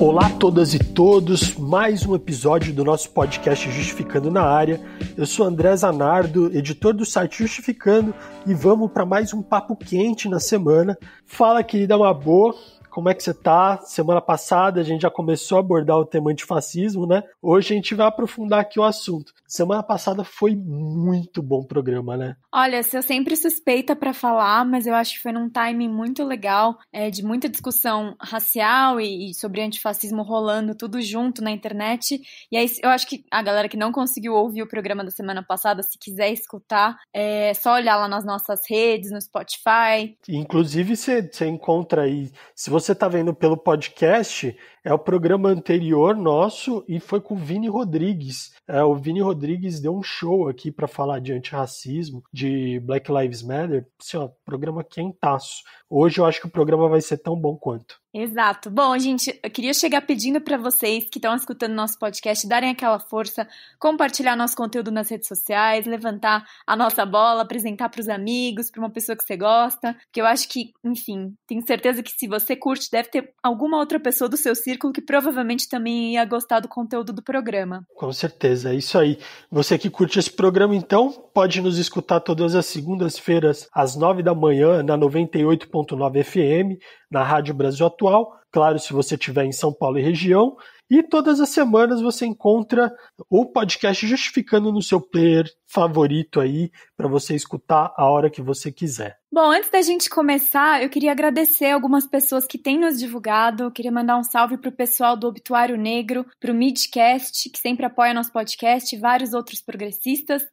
Olá a todas e todos, mais um episódio do nosso podcast Justificando na Área. Eu sou André Zanardo, editor do site Justificando, e vamos para mais um papo quente na semana. Fala, querida Mabô, como é que você tá? Semana passada a gente já começou a abordar o tema antifascismo, né? Hoje a gente vai aprofundar aqui o assunto. Semana passada foi muito bom programa, né? Olha, eu sempre suspeita para falar, mas eu acho que foi num timing muito legal, de muita discussão racial e sobre antifascismo rolando tudo junto na internet. E aí eu acho que a galera que não conseguiu ouvir o programa da semana passada, se quiser escutar, é só olhar lá nas nossas redes, no Spotify. Inclusive você encontra aí, se você tá vendo pelo podcast, é o programa anterior nosso e foi com o Vini Rodrigues. O Vini Rodrigues deu um show aqui para falar de antirracismo, de Black Lives Matter. Assim, ó, programa quentaço. Hoje eu acho que o programa vai ser tão bom quanto. Exato. Bom, gente, eu queria chegar pedindo para vocês que estão escutando nosso podcast darem aquela força, compartilhar nosso conteúdo nas redes sociais, levantar a nossa bola, apresentar para os amigos, para uma pessoa que você gosta, porque eu acho que, enfim, tenho certeza que se você curte, deve ter alguma outra pessoa do seu círculo que provavelmente também ia gostar do conteúdo do programa. Com certeza, é isso aí. Você que curte esse programa, então, pode nos escutar todas as segundas-feiras às 9 da manhã na 98.9 FM, na Rádio Brasil Atual, claro, se você estiver em São Paulo e região, e todas as semanas você encontra o podcast Justificando no seu player favorito aí, para você escutar a hora que você quiser. Bom, antes da gente começar, eu queria agradecer algumas pessoas que têm nos divulgado. Eu queria mandar um salve pro pessoal do Obituário Negro, pro Midcast, que sempre apoia nosso podcast, e vários outros progressistas.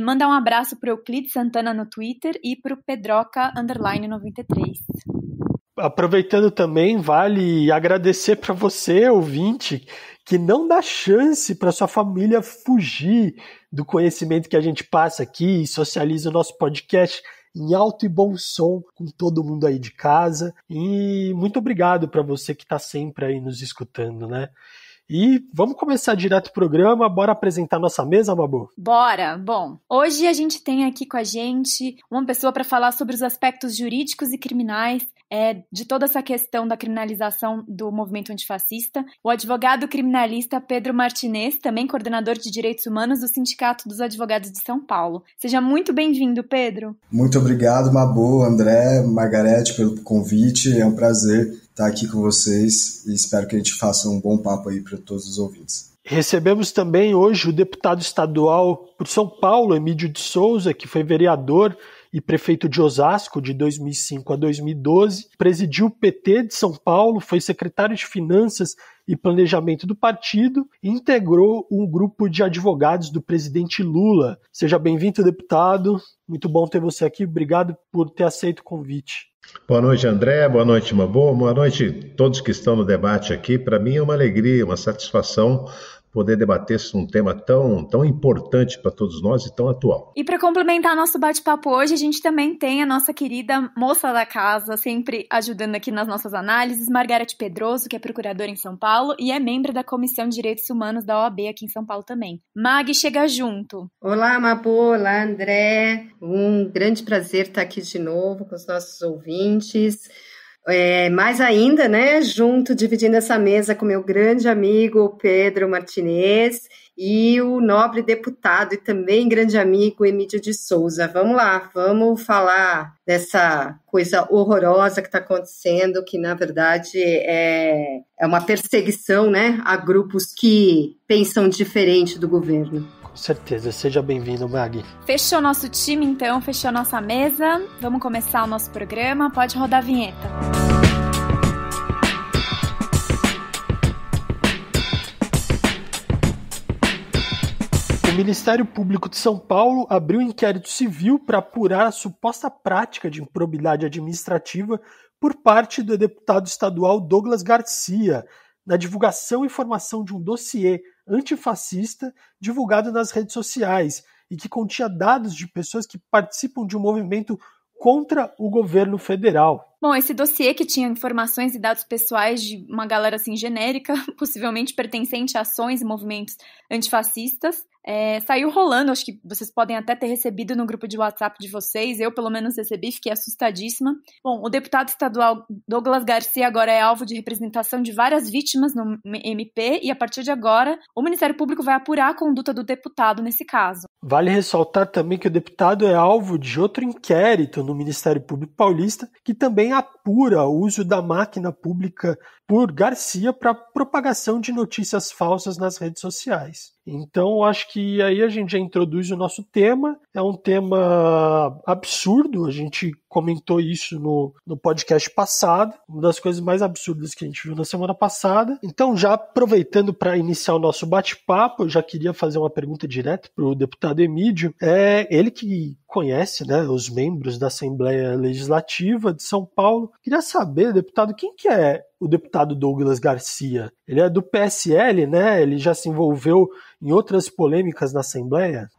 Mandar um abraço pro Euclides Santana no Twitter e pro Pedroca_93. Aproveitando também, vale agradecer para você, ouvinte, que não dá chance para sua família fugir do conhecimento que a gente passa aqui e socializa o nosso podcast em alto e bom som com todo mundo aí de casa. E muito obrigado para você que está sempre aí nos escutando, né? E vamos começar direto o programa, bora apresentar nossa mesa, Mabu? Bora! Bom, hoje a gente tem aqui com a gente uma pessoa para falar sobre os aspectos jurídicos e criminais de toda essa questão da criminalização do movimento antifascista, o advogado criminalista Pedro Martinez, também coordenador de Direitos Humanos do Sindicato dos Advogados de São Paulo. Seja muito bem-vindo, Pedro. Muito obrigado, Mabu, André, Margarete, pelo convite. É um prazer estar aqui com vocês e espero que a gente faça um bom papo aí para todos os ouvintes. Recebemos também hoje o deputado estadual por São Paulo, Emídio de Souza, que foi vereador e prefeito de Osasco de 2005 a 2012, presidiu o PT de São Paulo, foi secretário de Finanças e Planejamento do partido e integrou um grupo de advogados do presidente Lula. Seja bem-vindo, deputado. Muito bom ter você aqui. Obrigado por ter aceito o convite. Boa noite, André. Boa noite, Mabô. Boa noite a todos que estão no debate aqui. Para mim é uma alegria, uma satisfação poder debater um tema tão importante para todos nós e tão atual. E para complementar nosso bate-papo hoje, a gente também tem a nossa querida moça da casa, sempre ajudando aqui nas nossas análises, Margarete Pedroso, que é procuradora em São Paulo e é membro da Comissão de Direitos Humanos da OAB aqui em São Paulo também. Mag, chega junto. Olá, Mabô. Olá, André. Um grande prazer estar aqui de novo com os nossos ouvintes. Mais ainda, né, junto, dividindo essa mesa com meu grande amigo Pedro Martinez e o nobre deputado e também grande amigo Emídio de Souza. Vamos lá, vamos falar dessa coisa horrorosa que está acontecendo, que na verdade é uma perseguição, né, a grupos que pensam diferente do governo. Com certeza, seja bem-vindo, Mag. Fechou nosso time, então, fechou nossa mesa. Vamos começar o nosso programa. Pode rodar a vinheta. O Ministério Público de São Paulo abriu um inquérito civil para apurar a suposta prática de improbidade administrativa por parte do deputado estadual Douglas Garcia, na divulgação e formação de um dossiê antifascista divulgado nas redes sociais e que continha dados de pessoas que participam de um movimento contra o governo federal. Bom, esse dossiê que tinha informações e dados pessoais de uma galera assim genérica, possivelmente pertencente a ações e movimentos antifascistas, saiu rolando, acho que vocês podem até ter recebido no grupo de WhatsApp de vocês, eu pelo menos recebi, fiquei assustadíssima. Bom, o deputado estadual Douglas Garcia agora é alvo de representação de várias vítimas no MP e a partir de agora o Ministério Público vai apurar a conduta do deputado nesse caso. Vale ressaltar também que o deputado é alvo de outro inquérito no Ministério Público Paulista que também apura o uso da máquina pública por Garcia para propagação de notícias falsas nas redes sociais. Então, acho que aí a gente já introduz o nosso tema. É um tema absurdo, a gente comentou isso no podcast passado, uma das coisas mais absurdas que a gente viu na semana passada. Então, já aproveitando para iniciar o nosso bate-papo, eu já queria fazer uma pergunta direta para o deputado Emídio. Ele que conhece, né, os membros da Assembleia Legislativa de São Paulo. Queria saber, deputado, quem que é o deputado Douglas Garcia? Ele é do PSL, né? Ele já se envolveu em outras polêmicas na Assembleia?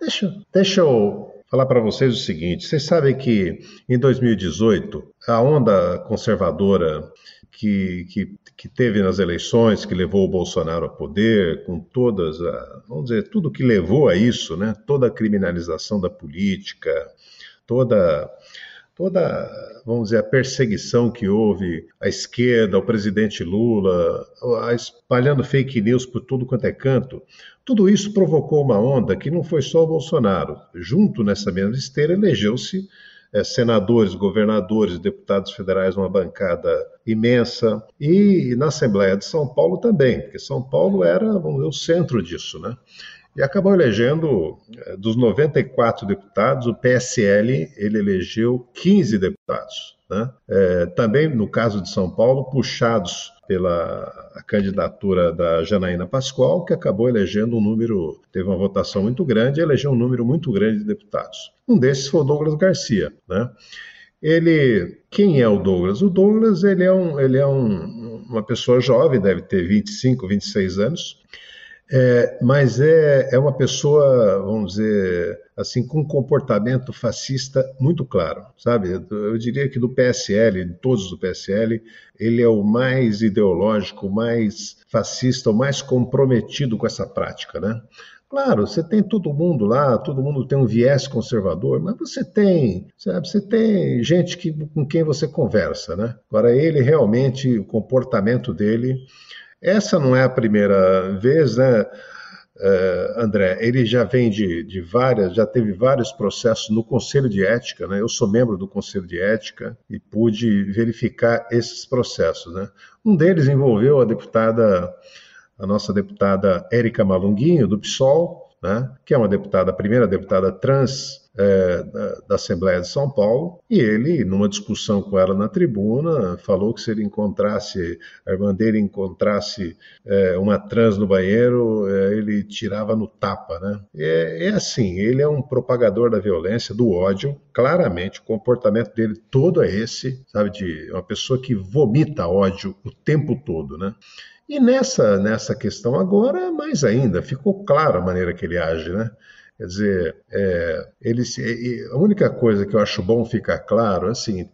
Deixa eu falar para vocês o seguinte. Vocês sabem que em 2018, a onda conservadora que teve nas eleições, que levou o Bolsonaro ao poder, com todas, vamos dizer, tudo que levou a isso, né? Toda a criminalização da política, toda, vamos dizer, a perseguição que houve à esquerda, ao presidente Lula, espalhando fake news por tudo quanto é canto, tudo isso provocou uma onda que não foi só o Bolsonaro. Junto nessa mesma esteira, elegeu-se senadores, governadores, deputados federais, uma bancada imensa, e na Assembleia de São Paulo também, porque São Paulo era, vamos dizer, o centro disso, né? E acabou elegendo, dos 94 deputados, o PSL, ele elegeu 15 deputados, né? Também, no caso de São Paulo, puxados pela candidatura da Janaína Pascoal, que acabou elegendo teve uma votação muito grande e elegeu um número muito grande de deputados. Um desses foi o Douglas Garcia, né? Quem é o Douglas? O Douglas, ele é uma pessoa jovem, deve ter 25, 26 anos, mas é uma pessoa, vamos dizer, assim, com um comportamento fascista muito claro, sabe? Eu diria que do PSL, de todos do PSL, ele é o mais ideológico, o mais fascista, o mais comprometido com essa prática, né? Claro, você tem todo mundo lá, todo mundo tem um viés conservador, mas você tem gente com quem você conversa, né? Agora, ele realmente, o comportamento dele, essa não é a primeira vez, né, André? Ele já vem já teve vários processos no Conselho de Ética, né? Eu sou membro do Conselho de Ética e pude verificar esses processos, né? Um deles envolveu a nossa deputada Érica Malunguinho, do PSOL, né, que é a primeira deputada trans da Assembleia de São Paulo, e ele, numa discussão com ela na tribuna, falou que se ele a irmã dele encontrasse uma trans no banheiro, ele tirava no tapa, né? Assim, ele é um propagador da violência, do ódio, claramente, o comportamento dele todo é esse, sabe, de uma pessoa que vomita ódio o tempo todo, né? E nessa questão agora, mais ainda, ficou claro a maneira que ele age, né? Quer dizer, a única coisa que eu acho bom ficar claro, assim,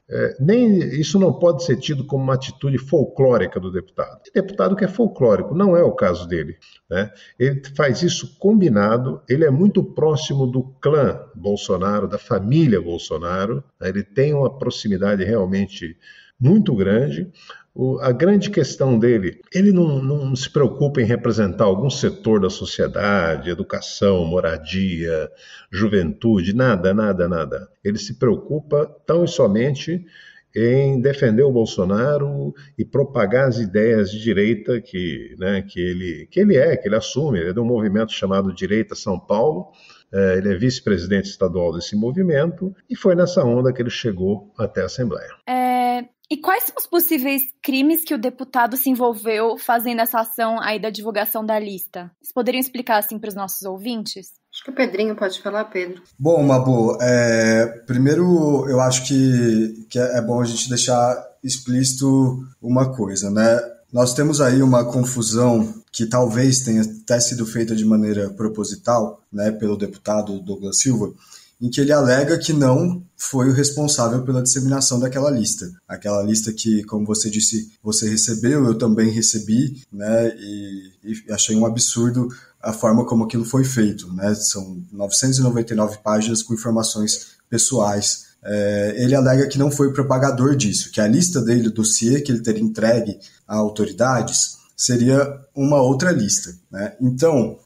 isso não pode ser tido como uma atitude folclórica do deputado. Tem deputado que é folclórico, não é o caso dele, né? Ele faz isso combinado, ele é muito próximo do clã Bolsonaro, da família Bolsonaro, né? Ele tem uma proximidade realmente muito grande. A grande questão dele, ele não se preocupa em representar algum setor da sociedade, educação, moradia, juventude, nada. Ele se preocupa tão e somente em defender o Bolsonaro e propagar as ideias de direita que ele assume. Ele é de um movimento chamado Direita São Paulo. Ele é vice-presidente estadual desse movimento e foi nessa onda que ele chegou até a Assembleia. E quais são os possíveis crimes que o deputado se envolveu fazendo essa ação aí da divulgação da lista? Vocês poderiam explicar assim para os nossos ouvintes? Acho que o Pedrinho pode falar, Pedro. Bom, Mabu, primeiro eu acho que é bom a gente deixar explícito uma coisa, né? Nós temos aí uma confusão que talvez tenha até sido feita de maneira proposital, né, pelo deputado Douglas Silva, em que ele alega que não foi o responsável pela disseminação daquela lista. Aquela lista que, como você disse, você recebeu, eu também recebi, né, e achei um absurdo a forma como aquilo foi feito, né? São 999 páginas com informações pessoais. Ele alega que não foi o propagador disso, que a lista dele, o dossiê que ele teria entregue a autoridades, seria uma outra lista, né? Então,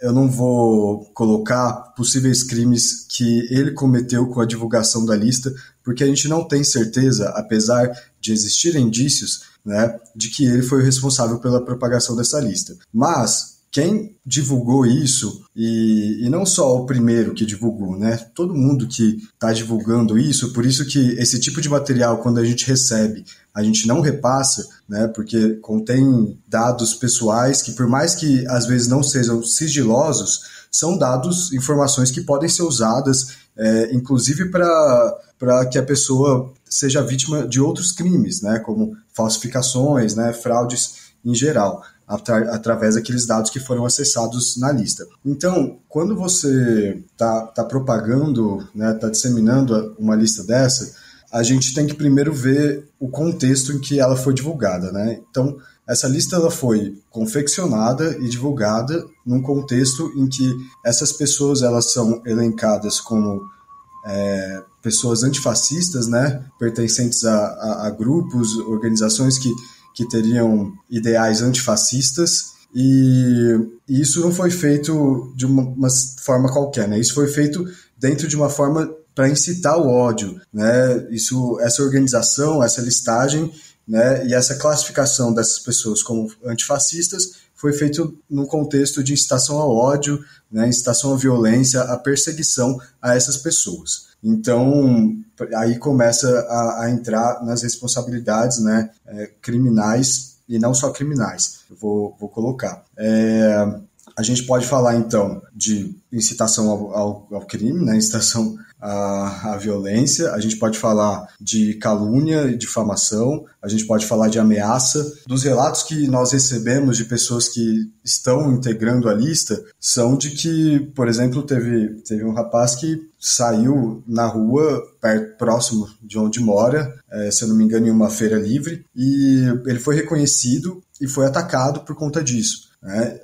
eu não vou colocar possíveis crimes que ele cometeu com a divulgação da lista, porque a gente não tem certeza, apesar de existirem indícios, né, de que ele foi o responsável pela propagação dessa lista. Mas quem divulgou isso, e não só o primeiro que divulgou, né? Todo mundo que está divulgando isso, por isso que esse tipo de material, quando a gente recebe, a gente não repassa, né? Porque contém dados pessoais que, por mais que às vezes não sejam sigilosos, são dados, informações que podem ser usadas, inclusive para que a pessoa seja vítima de outros crimes, né? Como falsificações, né? Fraudes em geral, através daqueles dados que foram acessados na lista. Então, quando você está propagando, né, está disseminando uma lista dessa, a gente tem que primeiro ver o contexto em que ela foi divulgada, né? Então, essa lista ela foi confeccionada e divulgada num contexto em que essas pessoas elas são elencadas como pessoas antifascistas, né, pertencentes a grupos, organizações que teriam ideais antifascistas, e isso não foi feito de uma forma qualquer, né? Isso foi feito dentro de uma forma para incitar o ódio, né? Essa organização, essa listagem, né, e essa classificação dessas pessoas como antifascistas foi feito no contexto de incitação ao ódio, né, incitação à violência, à perseguição a essas pessoas. Então, aí começa a entrar nas responsabilidades, né, criminais, e não só criminais, eu vou colocar. A gente pode falar, então, de incitação ao crime, né, incitação à violência, a gente pode falar de calúnia e difamação, a gente pode falar de ameaça. Dos relatos que nós recebemos de pessoas que estão integrando a lista, são de que, por exemplo, teve um rapaz que saiu na rua, próximo de onde mora, se eu não me engano, em uma feira livre, e ele foi reconhecido e foi atacado por conta disso.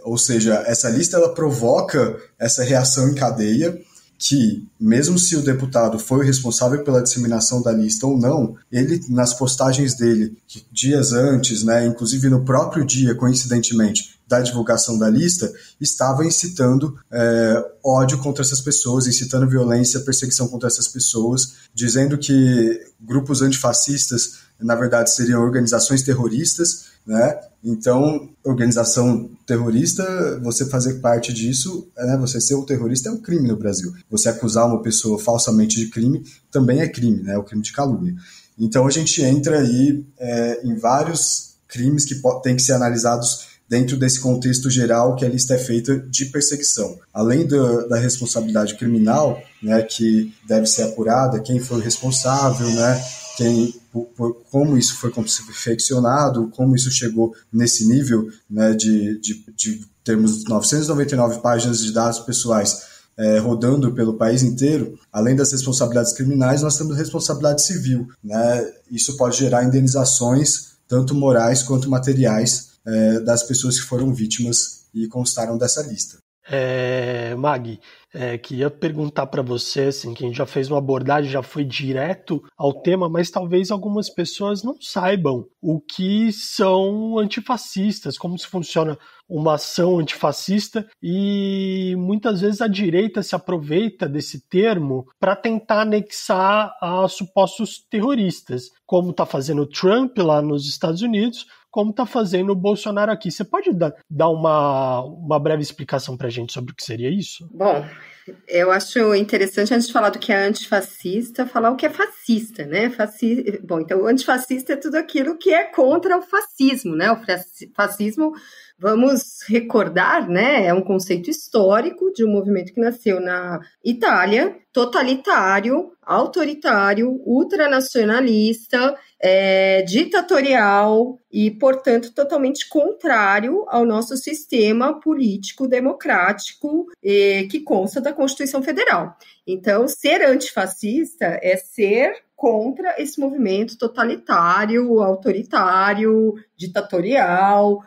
Ou seja, essa lista ela provoca essa reação em cadeia que, mesmo se o deputado foi o responsável pela disseminação da lista ou não, ele, nas postagens dele, dias antes, né, inclusive no próprio dia, coincidentemente, da divulgação da lista, estava incitando ódio contra essas pessoas, incitando violência, perseguição contra essas pessoas, dizendo que grupos antifascistas, na verdade, seriam organizações terroristas, né? Então, organização terrorista, você fazer parte disso, né, você ser um terrorista é um crime no Brasil. Você acusar uma pessoa falsamente de crime também é crime, né? É o crime de calúnia. Então, a gente entra aí em vários crimes que têm que ser analisados dentro desse contexto geral que a lista é feita de perseguição. Além da responsabilidade criminal, né, que deve ser apurada, quem foi o responsável, né, como isso foi confeccionado, como isso chegou nesse nível, né, de termos 999 páginas de dados pessoais rodando pelo país inteiro. Além das responsabilidades criminais, nós temos responsabilidade civil, né? Isso pode gerar indenizações, tanto morais quanto materiais, das pessoas que foram vítimas e constaram dessa lista. Magui, queria perguntar para você, assim, que a gente já fez uma abordagem, já foi direto ao tema, mas talvez algumas pessoas não saibam o que são antifascistas, como se funciona uma ação antifascista, e muitas vezes a direita se aproveita desse termo para tentar anexar a supostos terroristas, como está fazendo o Trump lá nos Estados Unidos, como está fazendo o Bolsonaro aqui. Você pode dar uma breve explicação para a gente sobre o que seria isso? Bom, eu acho interessante, antes de falar do que é antifascista, falar o que é fascista, né? Bom, então o antifascista é tudo aquilo que é contra o fascismo, né? O fascismo Vamos recordar, né? É um conceito histórico de um movimento que nasceu na Itália, totalitário, autoritário, ultranacionalista, ditatorial e, portanto, totalmente contrário ao nosso sistema político democrático que consta da Constituição Federal. Então, ser antifascista é ser contra esse movimento totalitário, autoritário, ditatorial,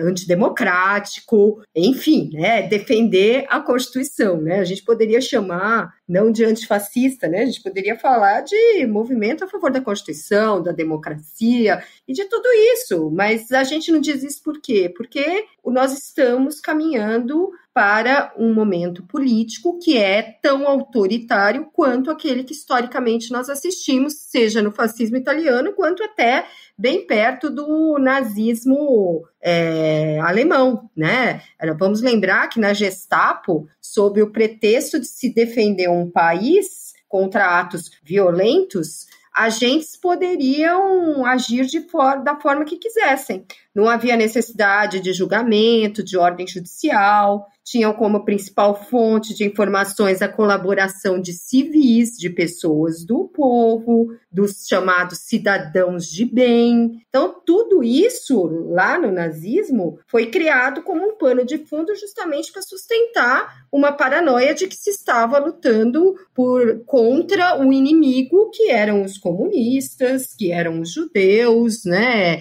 antidemocrático, enfim, né, defender a Constituição, né? A gente poderia chamar não de antifascista, né? A gente poderia falar de movimento a favor da Constituição, da democracia e de tudo isso, mas a gente não diz isso por quê? Porque nós estamos caminhando para um momento político que é tão autoritário quanto aquele que historicamente nós assistimos, seja no fascismo italiano, quanto até bem perto do nazismo alemão, né? Vamos lembrar que na Gestapo, sob o pretexto de se defender um país contra atos violentos, agentes poderiam agir da forma que quisessem. Não havia necessidade de julgamento, de ordem judicial, tinham como principal fonte de informações a colaboração de civis, de pessoas do povo, dos chamados cidadãos de bem. Então, tudo isso, lá no nazismo, foi criado como um pano de fundo justamente para sustentar uma paranoia de que se estava lutando contra o inimigo, que eram os comunistas, que eram os judeus, né?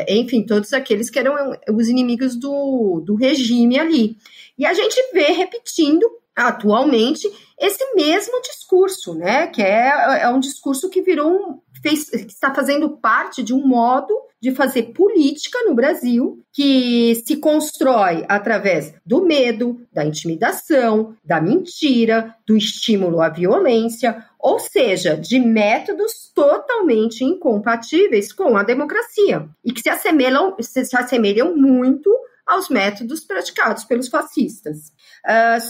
Enfim, todos aqueles que eram os inimigos do regime ali. E a gente vê repetindo atualmente esse mesmo discurso, né? Que é um discurso que que está fazendo parte de um modo de fazer política no Brasil, que se constrói através do medo, da intimidação, da mentira, do estímulo à violência, ou seja, de métodos totalmente incompatíveis com a democracia e que se assemelham muito aos métodos praticados pelos fascistas.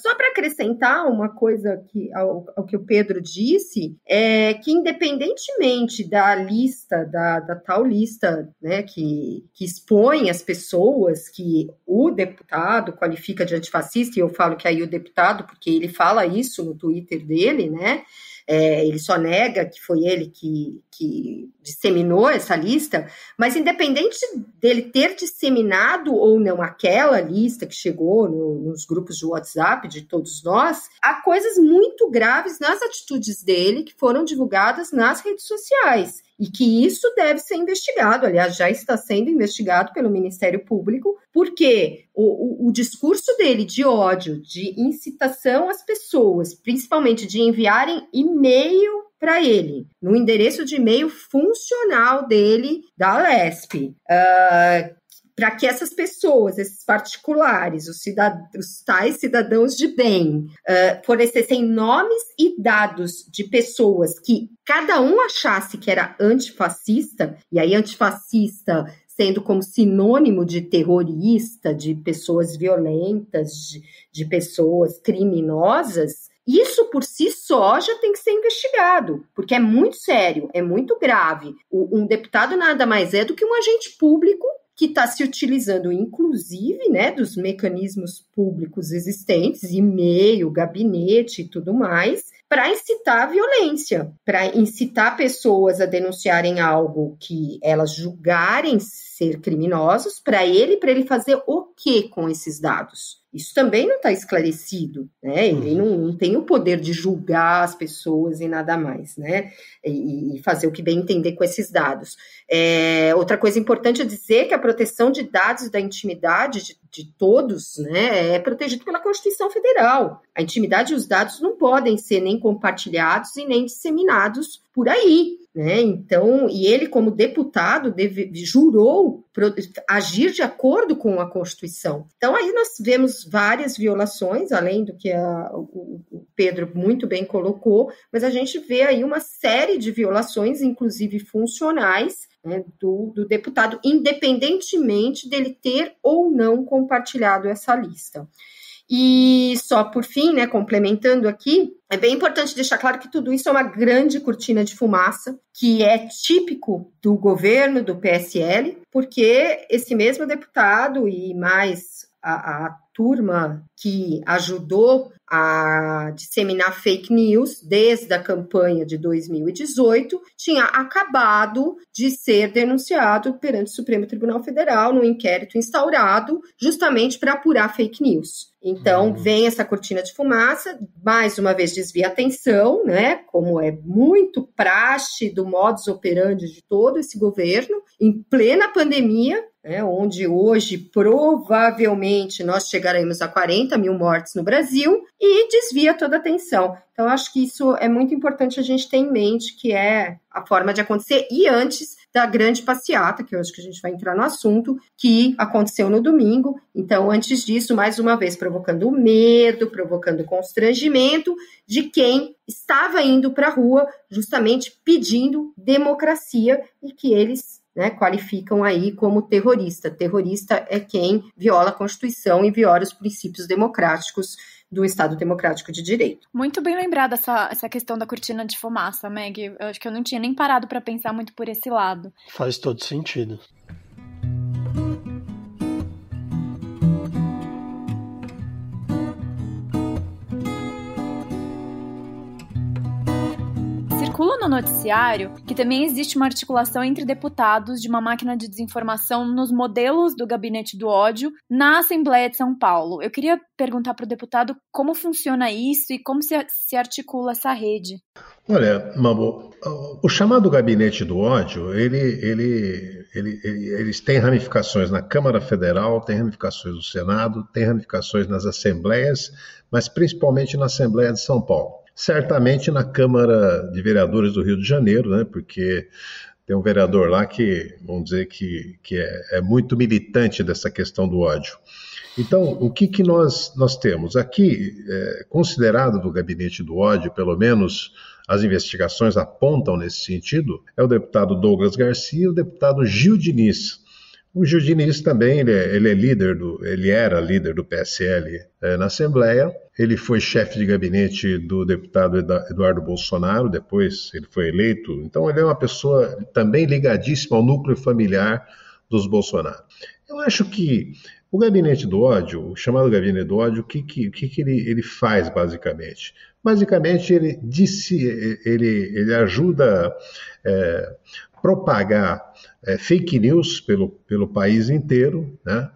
Só para acrescentar uma coisa ao que o Pedro disse, é que independentemente da lista, da tal lista, né, que expõe as pessoas que o deputado qualifica de antifascista, e eu falo que aí o deputado, porque ele fala isso no Twitter dele, né? Ele só nega que foi ele que disseminou essa lista, mas independente dele ter disseminado ou não aquela lista que chegou nos grupos de WhatsApp de todos nós, há coisas muito graves nas atitudes dele que foram divulgadas nas redes sociais. E que isso deve ser investigado, aliás, já está sendo investigado pelo Ministério Público, porque o discurso dele de ódio, de incitação às pessoas, principalmente de enviarem e-mail para ele, no endereço de e-mail funcional dele, da Alesp, para que essas pessoas, esses particulares, os tais cidadãos de bem, fornecessem nomes e dados de pessoas que cada um achasse que era antifascista, e aí antifascista sendo como sinônimo de terrorista, de pessoas violentas, de pessoas criminosas, isso por si só já tem que ser investigado, porque é muito sério, é muito grave. Um deputado nada mais é do que um agente público que está se utilizando, inclusive, né, dos mecanismos públicos existentes, e-mail, gabinete e tudo mais, para incitar a violência, para incitar pessoas a denunciarem algo que elas julgarem ser criminosos, para ele fazer o quê com esses dados? Isso também não está esclarecido, né? Ele não tem o poder de julgar as pessoas e nada mais, né? E fazer o que bem entender com esses dados. Outra coisa importante é dizer que a proteção de dados e da intimidade de todos, né, é protegido pela Constituição Federal. A intimidade e os dados não podem ser nem compartilhados e nem disseminados por aí, né? Então, e ele, como deputado, jurou agir de acordo com a Constituição. Então, aí nós vemos várias violações, além do que o Pedro muito bem colocou, mas a gente vê aí uma série de violações, inclusive funcionais, né, do deputado, independentemente dele ter ou não compartilhado essa lista. E só por fim, né, complementando aqui, é bem importante deixar claro que tudo isso é uma grande cortina de fumaça, que é típico do governo, do PSL, porque esse mesmo deputado e mais a turma que ajudou a disseminar fake news desde a campanha de 2018, tinha acabado de ser denunciado perante o Supremo Tribunal Federal num inquérito instaurado justamente para apurar fake news. Então, vem essa cortina de fumaça, mais uma vez desvia a atenção, né, como é muito praxe do modus operandi de todo esse governo, em plena pandemia, onde hoje provavelmente nós chegaremos a 40 mil mortes no Brasil, e desvia toda a atenção. Então, acho que isso é muito importante a gente ter em mente, que é a forma de acontecer, e antes da grande passeata, que eu acho que a gente vai entrar no assunto, que aconteceu no domingo. Então, antes disso, mais uma vez, provocando medo, provocando constrangimento de quem estava indo para a rua justamente pedindo democracia e que eles qualificam aí como terrorista. Terrorista é quem viola a Constituição e viola os princípios democráticos do Estado Democrático de Direito. Muito bem lembrada essa questão da cortina de fumaça, Meg. Eu acho que eu não tinha nem parado para pensar muito por esse lado. Faz todo sentido. Circula no noticiário que também existe uma articulação entre deputados de uma máquina de desinformação nos modelos do Gabinete do Ódio na Assembleia de São Paulo. Eu queria perguntar para o deputado como funciona isso e como se articula essa rede. Olha, Mambo, o chamado Gabinete do Ódio, eles têm ramificações na Câmara Federal, tem ramificações no Senado, tem ramificações nas assembleias, mas principalmente na Assembleia de São Paulo. Certamente na Câmara de Vereadores do Rio de Janeiro, né, porque tem um vereador lá que, vamos dizer, que é muito militante dessa questão do ódio. Então, o que nós temos aqui, considerado do Gabinete do Ódio, pelo menos as investigações apontam nesse sentido, é o deputado Douglas Garcia e o deputado Gil Diniz. O Gil Diniz também, ele era líder do PSL na Assembleia, ele foi chefe de gabinete do deputado Eduardo Bolsonaro, depois ele foi eleito, então ele é uma pessoa também ligadíssima ao núcleo familiar dos Bolsonaro. Eu acho que o Gabinete do Ódio, o chamado Gabinete do Ódio, o que ele faz basicamente? Basicamente ele ajuda a propagar fake news pelo país inteiro, né?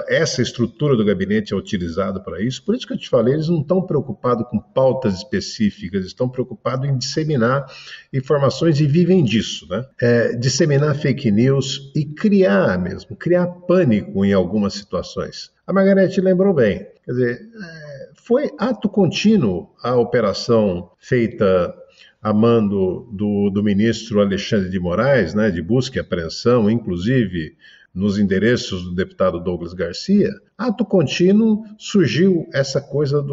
Essa estrutura do gabinete é utilizada para isso, por isso que eu te falei, eles não estão preocupados com pautas específicas, estão preocupados em disseminar informações e vivem disso, né? Disseminar fake news e criar pânico em algumas situações. A Margarete lembrou bem, quer dizer, foi ato contínuo a operação feita a mando do ministro Alexandre de Moraes, né, de busca e apreensão, inclusive nos endereços do deputado Douglas Garcia. Ato contínuo surgiu essa coisa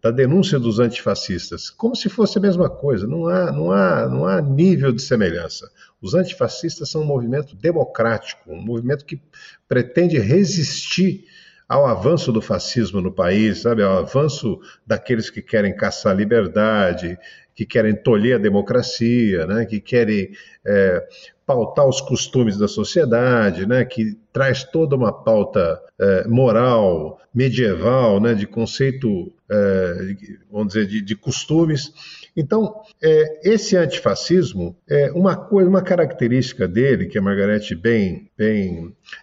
da denúncia dos antifascistas, como se fosse a mesma coisa, não há nível de semelhança. Os antifascistas são um movimento democrático, um movimento que pretende resistir ao avanço do fascismo no país, sabe, ao avanço daqueles que querem caçar a liberdade, que querem tolher a democracia, né, que querem pautar os costumes da sociedade, né, que traz toda uma pauta moral, medieval, né, de conceito, vamos dizer, de costumes. Então, esse antifascismo, uma característica dele, que a Margarete bem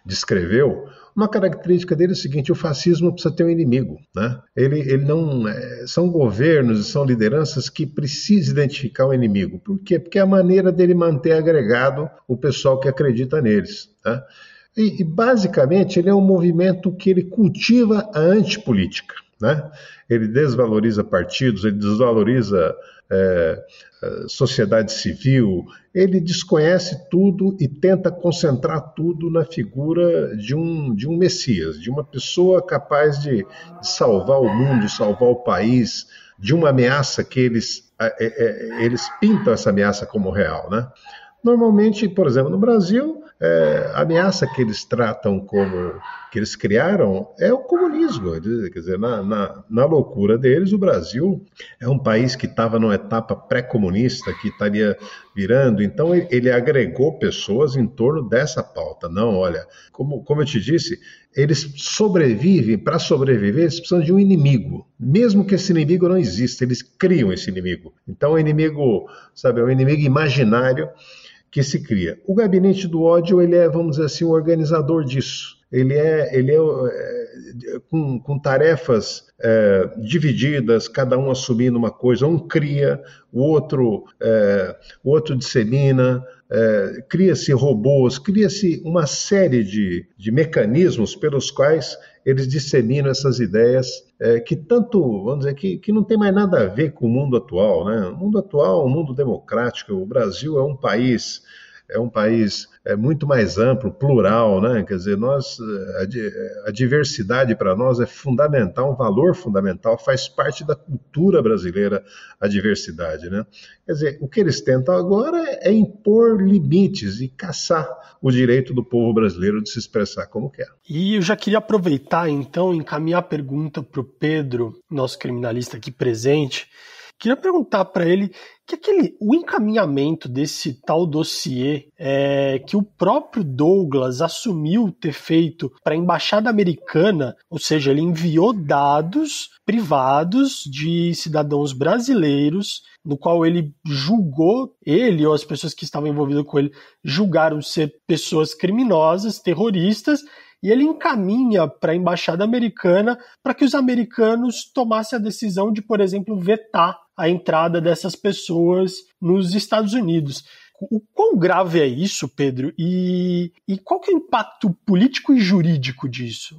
descreveu, uma característica dele é o seguinte: o fascismo precisa ter um inimigo, né? Ele não são governos e são lideranças que precisam identificar um inimigo. Por quê? Porque é a maneira dele manter agregado o pessoal que acredita neles, né? E basicamente ele é um movimento que ele cultiva a antipolítica, né? Ele desvaloriza partidos, ele desvaloriza sociedade civil, ele desconhece tudo e tenta concentrar tudo na figura de um Messias, de uma pessoa capaz de salvar o mundo, salvar o país de uma ameaça que eles pintam essa ameaça como real, né? Normalmente, por exemplo, no Brasil, a ameaça que eles tratam como, que eles criaram, é o comunismo. Quer dizer, na loucura deles, o Brasil é um país que estava numa etapa pré-comunista, que estaria virando, então ele agregou pessoas em torno dessa pauta. Não, olha, como eu te disse, eles sobrevivem, para sobreviver, eles precisam de um inimigo. Mesmo que esse inimigo não exista, eles criam esse inimigo. Então, o inimigo, sabe, é um inimigo imaginário que se cria. O gabinete do ódio, ele é, vamos dizer assim, o organizador disso. Ele é com tarefas divididas, cada um assumindo uma coisa. Um cria, o outro dissemina, cria-se robôs, cria-se uma série de mecanismos pelos quais eles disseminam essas ideias que tanto, vamos dizer, que não tem mais nada a ver com o mundo atual, né? O mundo atual, o mundo democrático, o Brasil é um país muito mais amplo, plural, né? Quer dizer, a diversidade para nós é fundamental, um valor fundamental, faz parte da cultura brasileira a diversidade, né? Quer dizer, o que eles tentam agora é impor limites e caçar o direito do povo brasileiro de se expressar como quer. E eu já queria aproveitar, então, encaminhar a pergunta para o Pedro, nosso criminalista aqui presente. Queria perguntar para ele o encaminhamento desse tal dossiê que o próprio Douglas assumiu ter feito para a Embaixada Americana, ou seja, ele enviou dados privados de cidadãos brasileiros, no qual ele julgou, ele ou as pessoas que estavam envolvidas com ele, julgaram ser pessoas criminosas, terroristas, e ele encaminha para a Embaixada Americana para que os americanos tomassem a decisão de, por exemplo, vetar a entrada dessas pessoas nos Estados Unidos. O quão grave é isso, Pedro? E qual que é o impacto político e jurídico disso?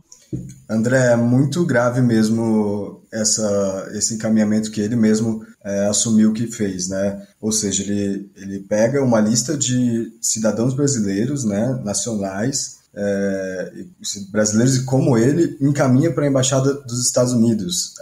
André, é muito grave mesmo esse encaminhamento que ele mesmo assumiu que fez, né? Ou seja, ele pega uma lista de cidadãos brasileiros, né, nacionais, brasileiros como ele, encaminha para a Embaixada dos Estados Unidos.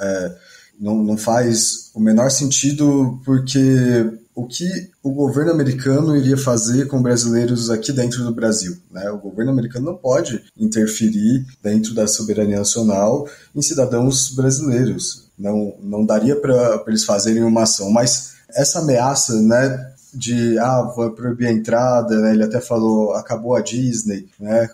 Não faz o menor sentido, porque o que o governo americano iria fazer com brasileiros aqui dentro do Brasil, né? O governo americano não pode interferir dentro da soberania nacional em cidadãos brasileiros. Não daria para eles fazerem uma ação, mas essa ameaça, né, de vai proibir a entrada, né? Ele até falou, acabou a Disney, né?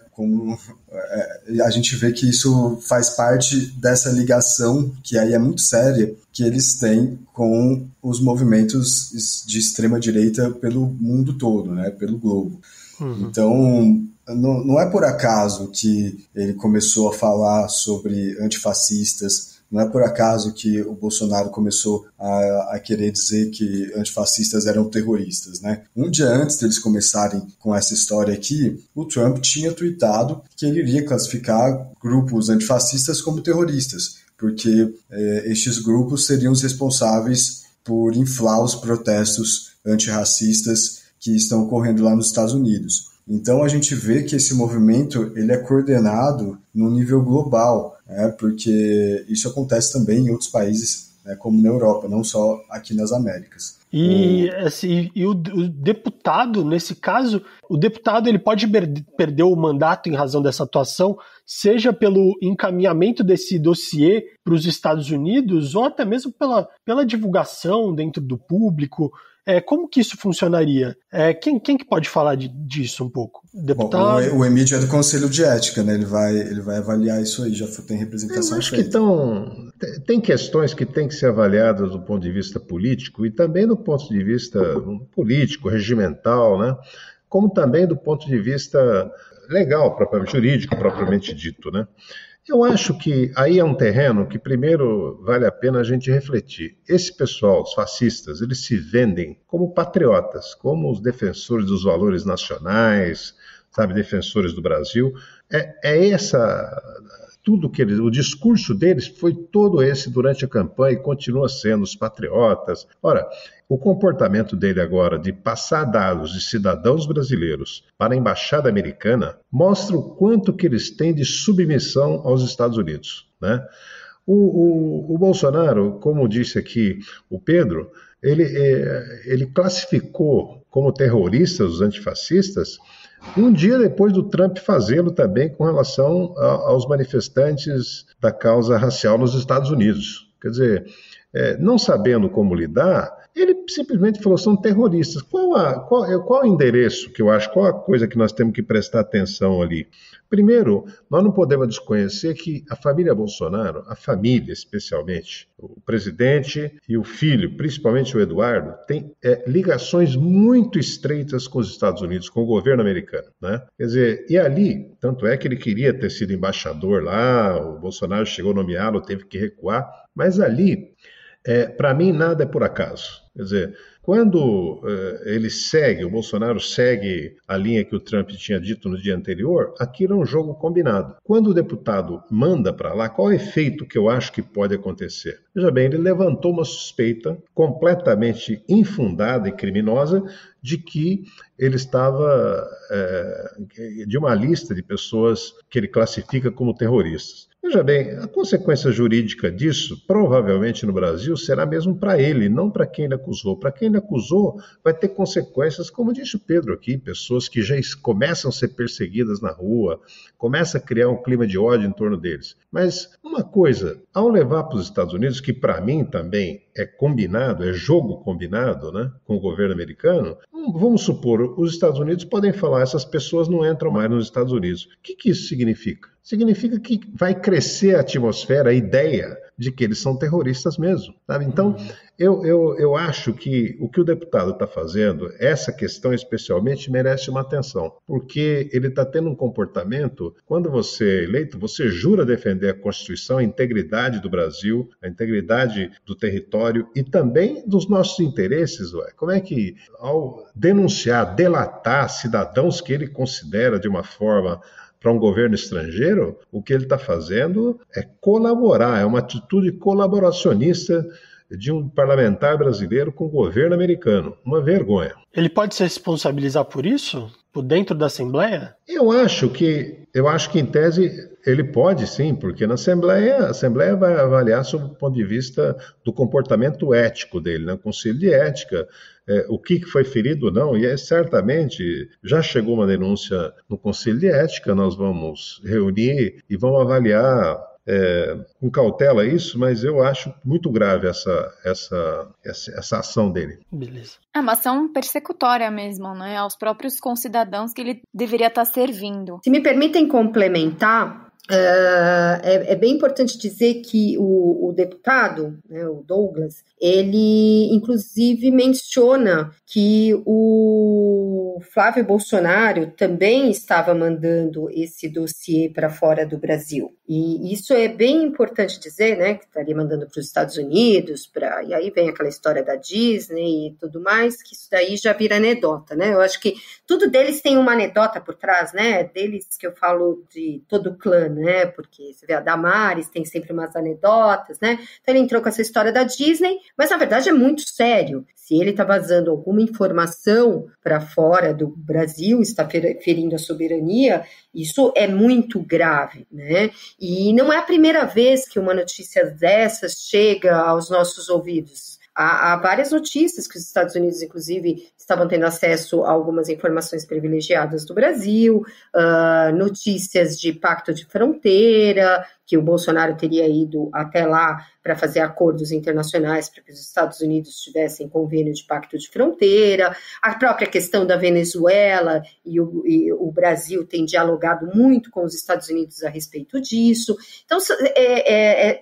A gente vê que isso faz parte dessa ligação, que aí é muito séria, que eles têm com os movimentos de extrema-direita pelo mundo todo, né? Pelo globo. Uhum. Então, não é por acaso que ele começou a falar sobre antifascistas. Não é por acaso que o Bolsonaro começou a querer dizer que antifascistas eram terroristas, né? Um dia antes deles começarem com essa história aqui, o Trump tinha tweetado que ele iria classificar grupos antifascistas como terroristas, porque estes grupos seriam os responsáveis por inflar os protestos antirracistas que estão ocorrendo lá nos Estados Unidos. Então a gente vê que esse movimento ele é coordenado no nível global, porque isso acontece também em outros países, né, como na Europa, não só aqui nas Américas. E o deputado, nesse caso, o deputado ele pode perder o mandato em razão dessa atuação, seja pelo encaminhamento desse dossiê para os Estados Unidos ou até mesmo pela divulgação dentro do público. Como que isso funcionaria? Quem que pode falar disso um pouco? Deputado? Bom, o Emílio é do Conselho de Ética, né? Ele vai avaliar isso aí, já tem representação feita. Tem questões que têm que ser avaliadas do ponto de vista político e também do ponto de vista político, regimental, né? Como também do ponto de vista legal, jurídico, propriamente dito, né? Eu acho que aí é um terreno que primeiro vale a pena a gente refletir. Esse pessoal, os fascistas, eles se vendem como patriotas, como os defensores dos valores nacionais, sabe, defensores do Brasil. O discurso deles foi todo esse durante a campanha e continua sendo os patriotas. Ora, o comportamento dele agora de passar dados de cidadãos brasileiros para a Embaixada Americana mostra o quanto que eles têm de submissão aos Estados Unidos, né? O Bolsonaro, como disse aqui o Pedro, ele classificou como terroristas os antifascistas um dia depois do Trump fazê-lo também com relação aos manifestantes da causa racial nos Estados Unidos. Quer dizer, não sabendo como lidar, ele simplesmente falou, são terroristas. Qual o endereço que eu acho, qual a coisa que nós temos que prestar atenção ali? Primeiro, nós não podemos desconhecer que a família Bolsonaro, a família especialmente, o presidente e o filho, principalmente o Eduardo, tem ligações muito estreitas com os Estados Unidos, com o governo americano, né? Quer dizer, e ali, tanto é que ele queria ter sido embaixador lá, o Bolsonaro chegou a nomeá-lo, teve que recuar, mas ali, para mim, nada é por acaso. Quer dizer, quando o Bolsonaro segue a linha que o Trump tinha dito no dia anterior, aquilo é um jogo combinado. Quando o deputado manda para lá, qual é o efeito que eu acho que pode acontecer? Veja bem, ele levantou uma suspeita completamente infundada e criminosa de que ele estava de uma lista de pessoas que ele classifica como terroristas. Veja bem, a consequência jurídica disso, provavelmente no Brasil, será mesmo para ele, não para quem ele acusou. Para quem ele acusou, vai ter consequências, como disse o Pedro aqui, pessoas que já começam a ser perseguidas na rua, começa a criar um clima de ódio em torno deles. Mas uma coisa, ao levar para os Estados Unidos, que para mim também é combinado, é jogo combinado, né, com o governo americano, vamos supor, os Estados Unidos podem falar, essas pessoas não entram mais nos Estados Unidos. O que isso significa? Significa que vai crescer a atmosfera, a ideia de que eles são terroristas mesmo, sabe? Então, eu acho que o que o deputado está fazendo, essa questão especialmente, merece uma atenção, porque ele está tendo um comportamento, quando você é eleito, você jura defender a Constituição, a integridade do Brasil, a integridade do território e também dos nossos interesses. Como é que, ao denunciar, delatar cidadãos que ele considera de uma forma para um governo estrangeiro, o que ele está fazendo é colaborar, é uma atitude colaboracionista de um parlamentar brasileiro com o governo americano. Uma vergonha. Ele pode se responsabilizar por isso? Por dentro da Assembleia? Eu acho que em tese ele pode sim, porque na Assembleia, a Assembleia vai avaliar sob o ponto de vista do comportamento ético dele, né? O Conselho de Ética, o que foi ferido ou não, e certamente já chegou uma denúncia no Conselho de Ética, nós vamos reunir e vamos avaliar com cautela isso, mas eu acho muito grave essa ação dele. Beleza. É uma ação persecutória mesmo, né? Aos próprios concidadãos que ele deveria estar servindo. Se me permitem complementar, é bem importante dizer que o deputado, né, o Douglas, ele inclusive menciona que o Flávio Bolsonaro também estava mandando esse dossiê para fora do Brasil. E isso é bem importante dizer, né, que estaria mandando para os Estados Unidos, e aí vem aquela história da Disney e tudo mais, que isso daí já vira anedota, né? Eu acho que tudo deles tem uma anedota por trás, né? Deles que eu falo de todo o clã, né? Porque você vê a Damares, tem sempre umas anedotas, né? Então ele entrou com essa história da Disney, mas na verdade é muito sério. Se ele está vazando alguma informação para fora do Brasil, está ferindo a soberania, isso é muito grave, né? E não é a primeira vez que uma notícia dessas chega aos nossos ouvidos. Há várias notícias que os Estados Unidos, inclusive, estavam tendo acesso a algumas informações privilegiadas do Brasil, notícias de pacto de fronteira, que o Bolsonaro teria ido até lá para fazer acordos internacionais para que os Estados Unidos tivessem convênio de pacto de fronteira, a própria questão da Venezuela e o Brasil tem dialogado muito com os Estados Unidos a respeito disso. Então,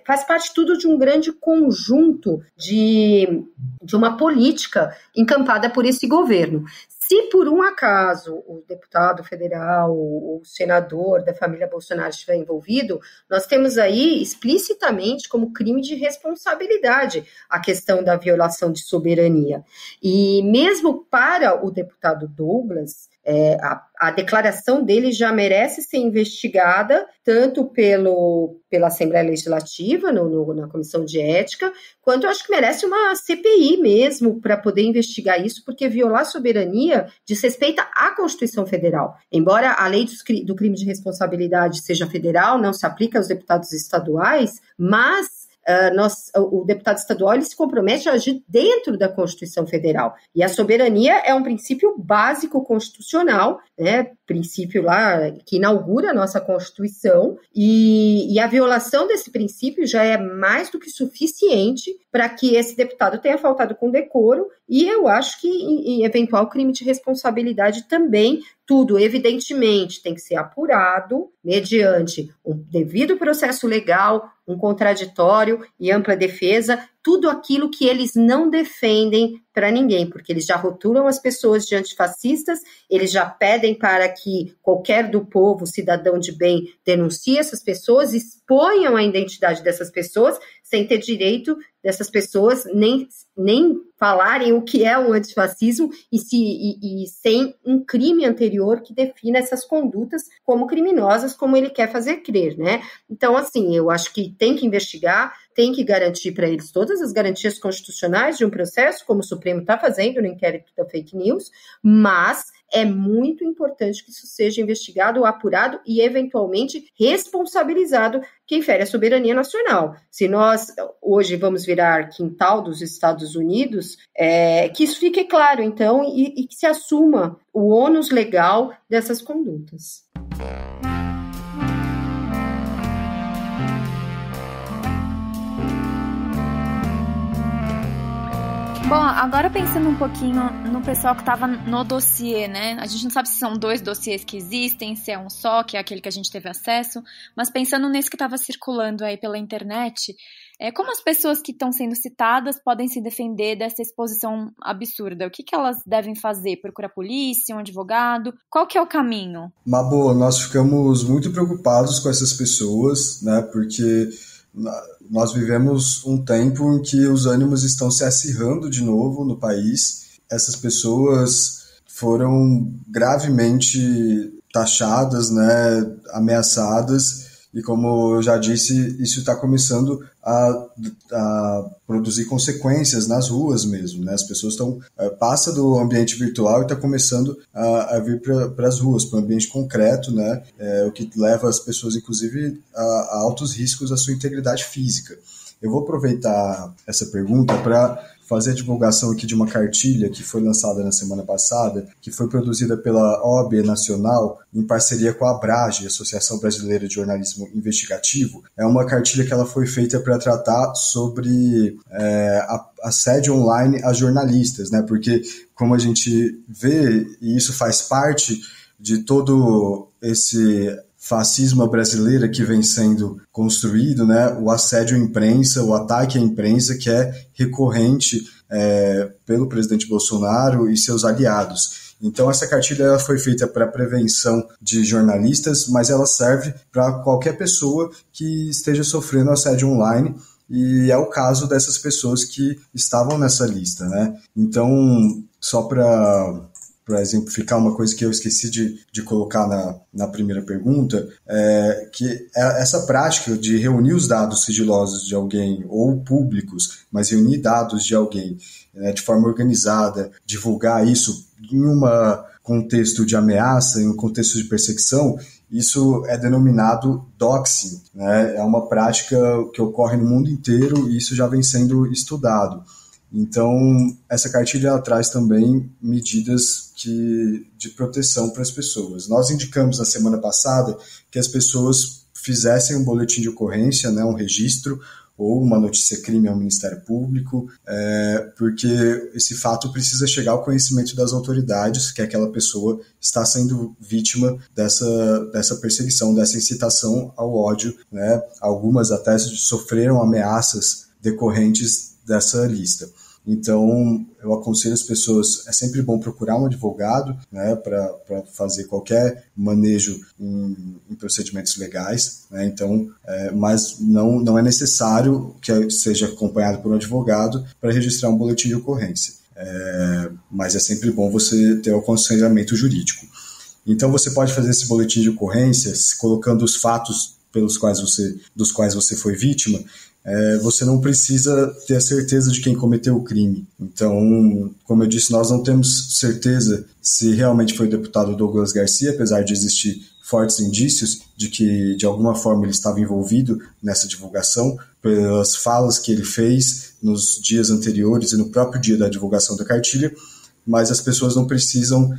faz parte tudo de um grande conjunto de uma política encampada por esse governo. Se por um acaso o deputado federal, o senador da família Bolsonaro estiver envolvido, nós temos aí explicitamente como crime de responsabilidade a questão da violação de soberania. E mesmo para o deputado Douglas, a declaração dele já merece ser investigada tanto pela Assembleia Legislativa, na Comissão de Ética, quanto eu acho que merece uma CPI mesmo para poder investigar isso, porque violar a soberania diz respeito à Constituição Federal. Embora a lei do crime de responsabilidade seja federal, não se aplica aos deputados estaduais, mas o deputado estadual ele se compromete a agir dentro da Constituição Federal. E a soberania é um princípio básico constitucional, né, princípio lá que inaugura a nossa Constituição, e a violação desse princípio já é mais do que suficiente para que esse deputado tenha faltado com decoro, e eu acho que em eventual crime de responsabilidade também, tudo, evidentemente, tem que ser apurado mediante um devido processo legal, um contraditório e ampla defesa, tudo aquilo que eles não defendem para ninguém, porque eles já rotulam as pessoas de antifascistas, eles já pedem para que qualquer do povo, cidadão de bem, denuncie essas pessoas, exponham a identidade dessas pessoas, sem ter direito dessas pessoas nem falarem o que é um antifascismo e sem um crime anterior que defina essas condutas como criminosas, como ele quer fazer crer, né? Então, assim, eu acho que tem que investigar, tem que garantir para eles todas as garantias constitucionais de um processo, como o Supremo está fazendo no inquérito da fake news, mas é muito importante que isso seja investigado, apurado e, eventualmente, responsabilizado quem fere a soberania nacional. Se nós, hoje, vamos virar quintal dos Estados Unidos, que isso fique claro, então, e que se assuma o ônus legal dessas condutas. Bom, agora pensando um pouquinho no pessoal que estava no dossiê, né? A gente não sabe se são 2 dossiês que existem, se é um só, que é aquele que a gente teve acesso, mas pensando nesse que estava circulando aí pela internet, como as pessoas que estão sendo citadas podem se defender dessa exposição absurda? O que elas devem fazer? Procurar polícia, um advogado? Qual que é o caminho? Mabo, nós ficamos muito preocupados com essas pessoas, né? Porque nós vivemos um tempo em que os ânimos estão se acirrando de novo no país. Essas pessoas foram gravemente taxadas, né, ameaçadas, e como eu já disse, isso está começando a produzir consequências nas ruas mesmo, né? As pessoas passa do ambiente virtual e está começando a vir para as ruas, para o ambiente concreto, né? O que leva as pessoas, inclusive, a altos riscos à sua integridade física. Eu vou aproveitar essa pergunta para fazer a divulgação aqui de uma cartilha que foi lançada na semana passada, que foi produzida pela OAB Nacional, em parceria com a ABRAGE, Associação Brasileira de Jornalismo Investigativo. É uma cartilha que ela foi feita para tratar sobre assédio online a jornalistas, né? Porque, como a gente vê, e isso faz parte de todo esse fascismo brasileiro que vem sendo construído, né? O assédio à imprensa, o ataque à imprensa, que é recorrente pelo presidente Bolsonaro e seus aliados. Então, essa cartilha ela foi feita para prevenção de jornalistas, mas ela serve para qualquer pessoa que esteja sofrendo assédio online, e é o caso dessas pessoas que estavam nessa lista, né? Então, só para exemplificar uma coisa que eu esqueci de colocar na primeira pergunta, que essa prática de reunir os dados sigilosos de alguém, ou públicos, mas reunir dados de alguém de forma organizada, divulgar isso em um contexto de ameaça, em um contexto de perseguição, isso é denominado doxing, né? É uma prática que ocorre no mundo inteiro e isso já vem sendo estudado. Então, essa cartilha ela traz também medidas de proteção para as pessoas. Nós indicamos na semana passada que as pessoas fizessem um boletim de ocorrência, né, um registro, ou uma notícia-crime ao Ministério Público, porque esse fato precisa chegar ao conhecimento das autoridades, que aquela pessoa está sendo vítima dessa perseguição, dessa incitação ao ódio, né? Algumas até sofreram ameaças decorrentes dessa lista. Então, eu aconselho as pessoas, é sempre bom procurar um advogado, né, para fazer qualquer manejo em procedimentos legais, né? Então, mas não é necessário que seja acompanhado por um advogado para registrar um boletim de ocorrência. Mas é sempre bom você ter o aconselhamento jurídico. Então, você pode fazer esse boletim de ocorrência colocando os fatos dos quais você foi vítima. Você não precisa ter a certeza de quem cometeu o crime. Então, como eu disse, nós não temos certeza se realmente foi o deputado Douglas Garcia, apesar de existir fortes indícios de que, de alguma forma, ele estava envolvido nessa divulgação, pelas falas que ele fez nos dias anteriores e no próprio dia da divulgação da cartilha, mas as pessoas não precisam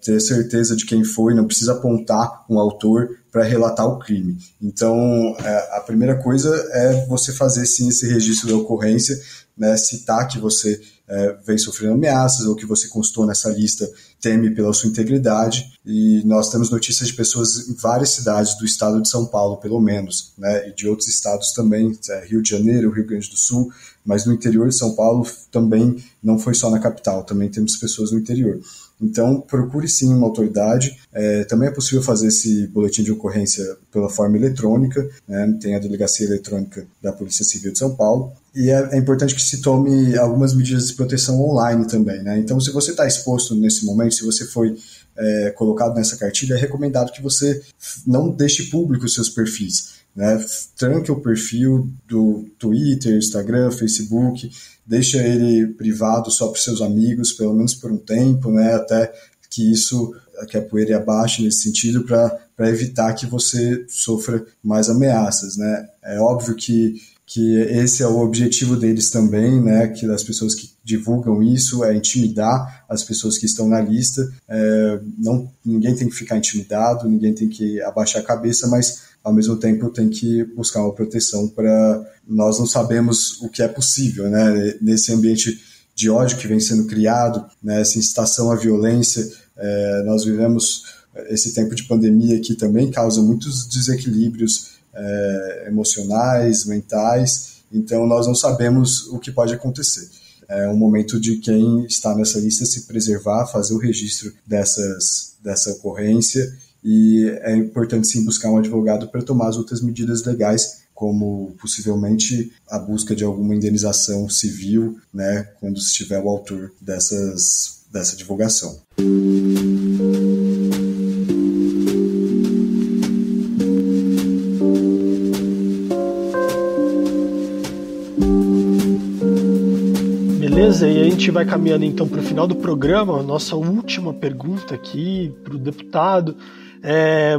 ter certeza de quem foi, não precisa apontar um autor para relatar o crime. Então, a primeira coisa é você fazer sim esse registro da ocorrência, né, citar que você vem sofrendo ameaças ou que você constou nessa lista, teme pela sua integridade, e nós temos notícias de pessoas em várias cidades do estado de São Paulo, pelo menos, né, e de outros estados também, Rio de Janeiro, Rio Grande do Sul, mas no interior de São Paulo também, não foi só na capital, também temos pessoas no interior. Então, procure sim uma autoridade. Também é possível fazer esse boletim de ocorrência pela forma eletrônica, né? Tem a delegacia eletrônica da Polícia Civil de São Paulo. E é importante que se tome algumas medidas de proteção online também, né? Então, se você está exposto nesse momento, se você foi colocado nessa cartilha, é recomendado que você não deixe público os seus perfis, né? Tranque o perfil do Twitter, Instagram, Facebook, deixa ele privado só para os seus amigos, pelo menos por um tempo, né? Até que a poeira abaixe nesse sentido, para evitar que você sofra mais ameaças, né? É óbvio que esse é o objetivo deles também, né, que das pessoas que divulgam isso, é intimidar as pessoas que estão na lista. Ninguém tem que ficar intimidado, ninguém tem que abaixar a cabeça, mas ao mesmo tempo tem que buscar uma proteção. Nós não sabemos o que é possível, né, nesse ambiente de ódio que vem sendo criado, né, essa incitação à violência. Nós vivemos esse tempo de pandemia que também causa muitos desequilíbrios emocionais, mentais, então nós não sabemos o que pode acontecer. É um momento de quem está nessa lista se preservar, fazer o registro dessa ocorrência, e é importante sim buscar um advogado para tomar as outras medidas legais, como possivelmente a busca de alguma indenização civil, né, quando estiver o autor dessa divulgação. Beleza, e a gente vai caminhando então para o final do programa, nossa última pergunta aqui para o deputado,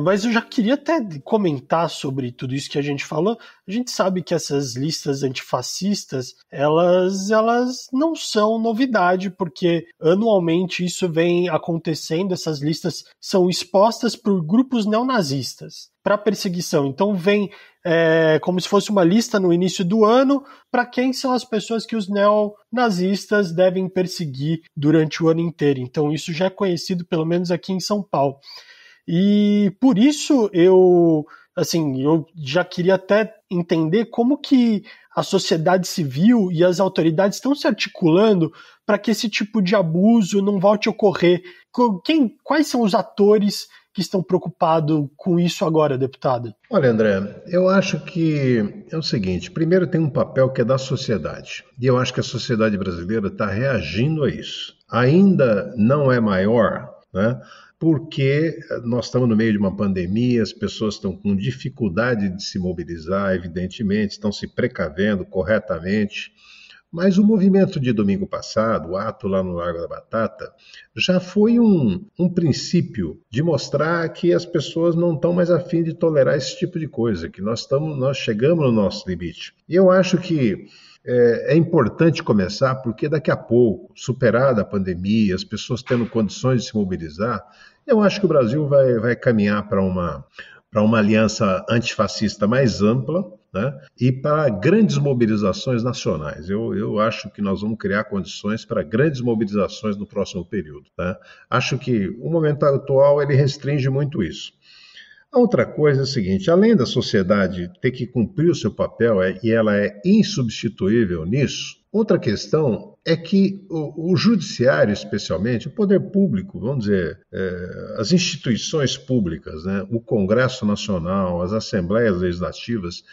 mas eu já queria até comentar sobre tudo isso que a gente falou. A gente sabe que essas listas antifascistas, elas não são novidade, porque anualmente isso vem acontecendo, essas listas são expostas por grupos neonazistas para perseguição. Então vem como se fosse uma lista no início do ano para quem são as pessoas que os neonazistas devem perseguir durante o ano inteiro. Então isso já é conhecido, pelo menos aqui em São Paulo. E por isso eu já queria até entender como que a sociedade civil e as autoridades estão se articulando para que esse tipo de abuso não volte a ocorrer. Quais são os atores que estão preocupados com isso agora, deputado? Olha, André, eu acho que é o seguinte: primeiro tem um papel que é da sociedade, e eu acho que a sociedade brasileira está reagindo a isso. Ainda não é maior, né? Porque nós estamos no meio de uma pandemia, as pessoas estão com dificuldade de se mobilizar, evidentemente, estão se precavendo corretamente. Mas o movimento de domingo passado, o ato lá no Largo da Batata, já foi um princípio de mostrar que as pessoas não estão mais a fim de tolerar esse tipo de coisa, que nós chegamos no nosso limite. E eu acho que é importante começar, porque daqui a pouco, superada a pandemia, as pessoas tendo condições de se mobilizar, eu acho que o Brasil vai caminhar para uma aliança antifascista mais ampla, né, e para grandes mobilizações nacionais. Eu acho que nós vamos criar condições para grandes mobilizações no próximo período. Tá? Acho que o momento atual ele restringe muito isso. A outra coisa é a seguinte: além da sociedade ter que cumprir o seu papel, e ela é insubstituível nisso, outra questão é que o judiciário, especialmente, o poder público, vamos dizer, as instituições públicas, né, o Congresso Nacional, as assembleias legislativas,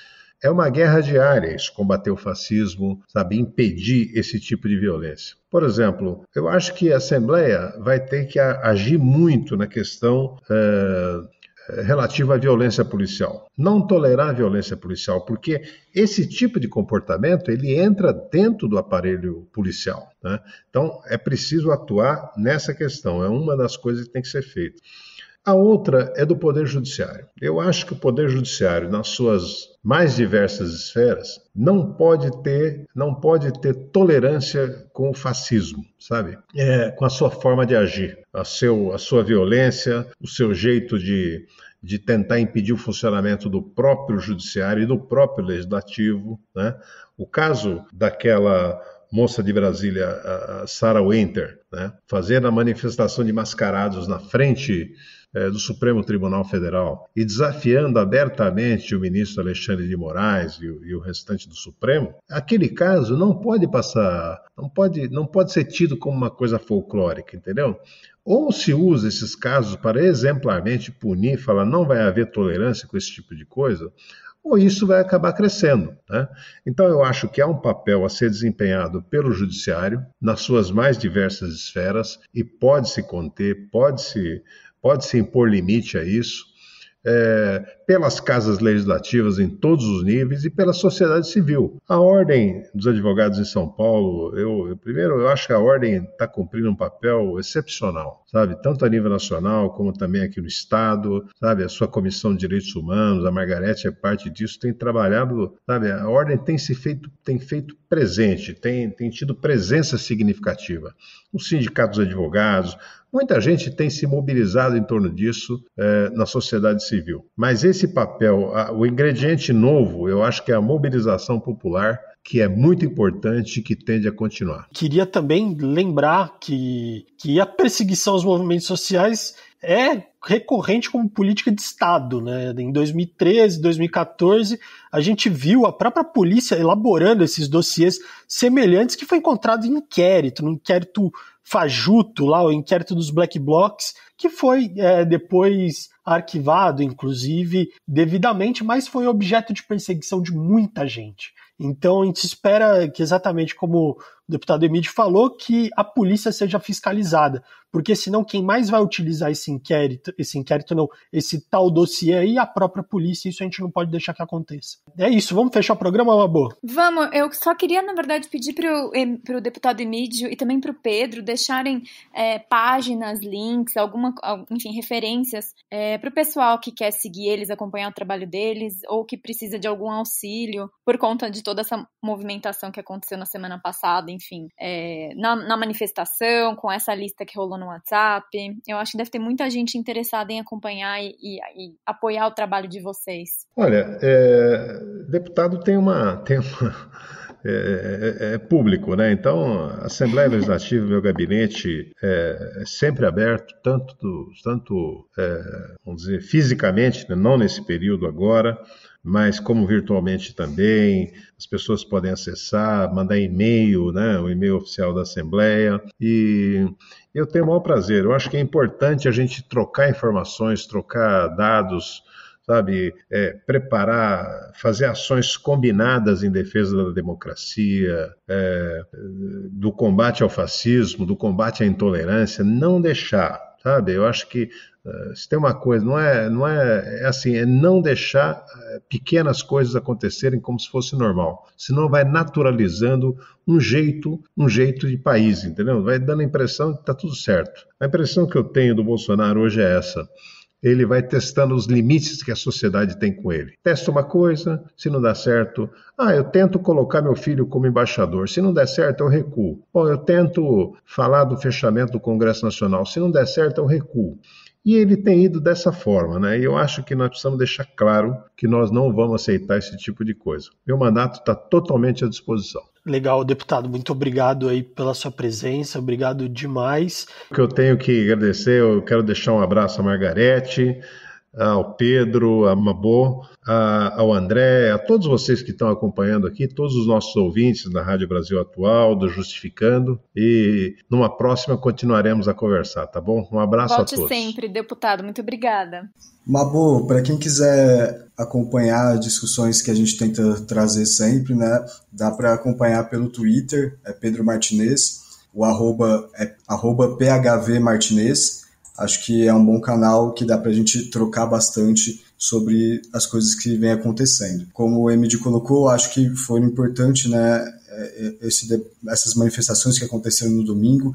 é uma guerra diária isso, combater o fascismo, sabe, impedir esse tipo de violência. Por exemplo, eu acho que a Assembleia vai ter que agir muito na questão relativa à violência policial. Não tolerar a violência policial, porque esse tipo de comportamento ele entra dentro do aparelho policial, né? Então, é preciso atuar nessa questão, é uma das coisas que tem que ser feita. A outra é do Poder Judiciário. Eu acho que o Poder Judiciário, nas suas mais diversas esferas, não pode ter tolerância com o fascismo, sabe? Com a sua forma de agir, a sua violência, o seu jeito de tentar impedir o funcionamento do próprio Judiciário e do próprio Legislativo, né? O caso daquela moça de Brasília, a Sarah Winter, né? Fazendo a manifestação de mascarados na frente do Supremo Tribunal Federal e desafiando abertamente o ministro Alexandre de Moraes e o restante do Supremo, aquele caso não pode passar, não pode ser tido como uma coisa folclórica, entendeu? Ou se usa esses casos para exemplarmente punir, falar não vai haver tolerância com esse tipo de coisa, ou isso vai acabar crescendo, né? Então eu acho que há um papel a ser desempenhado pelo Judiciário nas suas mais diversas esferas e pode-se conter, pode-se impor limite a isso, pelas casas legislativas em todos os níveis e pela sociedade civil. A Ordem dos Advogados em São Paulo, eu acho que a Ordem está cumprindo um papel excepcional, sabe? Tanto a nível nacional como também aqui no Estado, sabe? A sua Comissão de Direitos Humanos, a Margarete é parte disso, tem trabalhado, sabe? A Ordem tem feito presente, tem tido presença significativa. Os sindicatos de advogados, muita gente tem se mobilizado em torno disso na sociedade civil. Mas esse papel, o ingrediente novo, eu acho que é a mobilização popular, que é muito importante e que tende a continuar. Queria também lembrar que a perseguição aos movimentos sociais é recorrente como política de Estado, né? Em 2013, 2014, a gente viu a própria polícia elaborando esses dossiês semelhantes que foi encontrado em inquérito, no inquérito fajuto, lá, o inquérito dos Black Blocs, que foi depois arquivado, inclusive, devidamente, mas foi objeto de perseguição de muita gente. Então, a gente espera que, exatamente como o deputado Emídio falou, que a polícia seja fiscalizada, porque senão quem mais vai utilizar esse tal dossiê aí é a própria polícia, e isso a gente não pode deixar que aconteça. É isso, vamos fechar o programa, Mabô? Vamos, eu só queria, na verdade, pedir para o deputado Emídio e também para o Pedro deixarem páginas, links, enfim, referências para o pessoal que quer seguir eles, acompanhar o trabalho deles, ou que precisa de algum auxílio por conta de toda essa movimentação que aconteceu na semana passada, enfim, na manifestação, com essa lista que rolou no WhatsApp. Eu acho que deve ter muita gente interessada em acompanhar e apoiar o trabalho de vocês. Olha, deputado tem uma público, né? Então, a Assembleia Legislativa, meu gabinete é sempre aberto, tanto vamos dizer, fisicamente, né? Não nesse período agora, mas como virtualmente também, as pessoas podem acessar, mandar e-mail, né? O e-mail oficial da Assembleia, e eu tenho o maior prazer. Eu acho que é importante a gente trocar informações, trocar dados, sabe, preparar, fazer ações combinadas em defesa da democracia, do combate ao fascismo, do combate à intolerância, não deixar, sabe, eu acho que se tem uma coisa, é assim, é não deixar pequenas coisas acontecerem como se fosse normal, senão vai naturalizando um jeito de país, entendeu? Vai dando a impressão de que está tudo certo. A impressão que eu tenho do Bolsonaro hoje é essa: ele vai testando os limites que a sociedade tem com ele. Testa uma coisa, se não dá certo, eu tento colocar meu filho como embaixador, se não der certo eu recuo. Bom, eu tento falar do fechamento do Congresso Nacional, se não der certo eu recuo. E ele tem ido dessa forma, né? E eu acho que nós precisamos deixar claro que nós não vamos aceitar esse tipo de coisa. Meu mandato está totalmente à disposição. Legal, deputado, muito obrigado aí pela sua presença, obrigado demais. O que eu tenho que agradecer, eu quero deixar um abraço à Margarete, ao Pedro, a Mabô, ao André, a todos vocês que estão acompanhando aqui, todos os nossos ouvintes da Rádio Brasil Atual, do Justificando, e numa próxima continuaremos a conversar, tá bom? Um abraço a todos. Volte sempre, deputado, muito obrigada. Mabô, para quem quiser acompanhar discussões que a gente tenta trazer sempre, né, dá para acompanhar pelo Twitter, Pedro Martinez, o arroba PHV Martinez. Acho que é um bom canal que dá para a gente trocar bastante sobre as coisas que vem acontecendo. Como o Emídio colocou, acho que foi importante, né, essas manifestações que aconteceram no domingo,